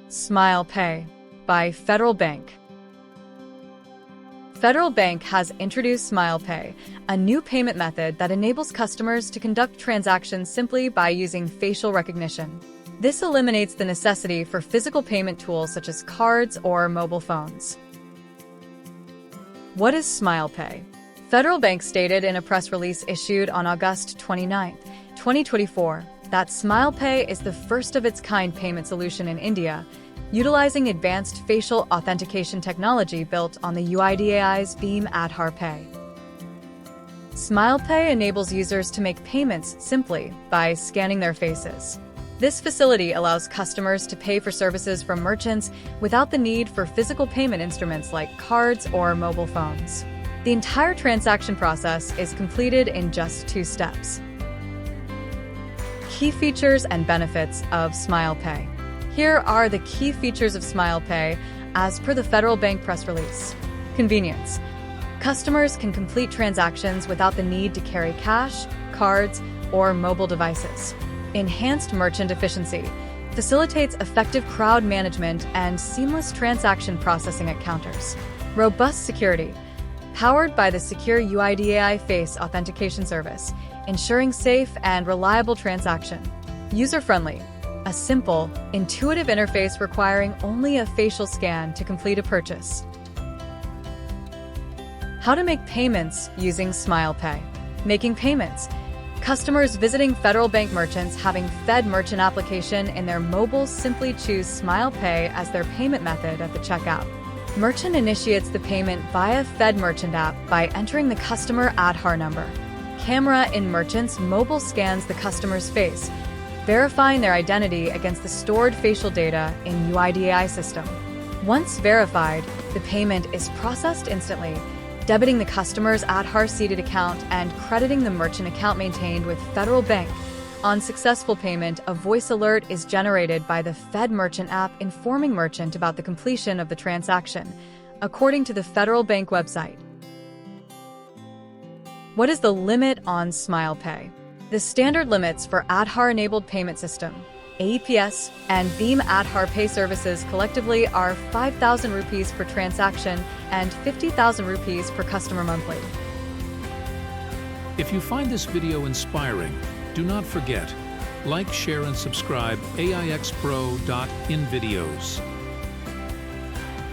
SmilePay by Federal Bank. Federal Bank has introduced SmilePay, a new payment method that enables customers to conduct transactions simply by using facial recognition. This eliminates the necessity for physical payment tools such as cards or mobile phones. What is SmilePay? Federal Bank stated in a press release issued on August 29, 2024, that SmilePay is the first of its kind payment solution in India, utilizing advanced facial authentication technology built on the UIDAI's Bhim Aadhaar Pay. SmilePay enables users to make payments simply by scanning their faces. This facility allows customers to pay for services from merchants without the need for physical payment instruments like cards or mobile phones. The entire transaction process is completed in just 2 steps. Key features and benefits of SmilePay. Here are the key features of SmilePay as per the Federal Bank press release. Convenience. Customers can complete transactions without the need to carry cash, cards, or mobile devices. Enhanced merchant efficiency. Facilitates effective crowd management and seamless transaction processing at counters. Robust security. Powered by the secure UIDAI face authentication service, ensuring safe and reliable transaction. User-friendly. A simple, intuitive interface requiring only a facial scan to complete a purchase. How to make payments using SmilePay. Making payments. Customers visiting Federal Bank merchants having Fed merchant application in their mobile simply choose SmilePay as their payment method at the checkout. Merchant initiates the payment via Fed merchant app by entering the customer Aadhaar number. Camera in merchant's mobile scans the customer's face, verifying their identity against the stored facial data in UIDAI system. Once verified, the payment is processed instantly, debiting the customer's Aadhaar seeded account and crediting the merchant account maintained with Federal Bank. On successful payment, a voice alert is generated by the Fed merchant app informing merchant about the completion of the transaction, according to the Federal Bank website. What is the limit on SmilePay? The standard limits for Aadhaar-enabled payment system, AEPS, and Bhim Aadhaar Pay services collectively are 5,000 rupees per transaction and 50,000 rupees per customer monthly. If you find this video inspiring, do not forget, like, share, and subscribe AIXPro.in videos.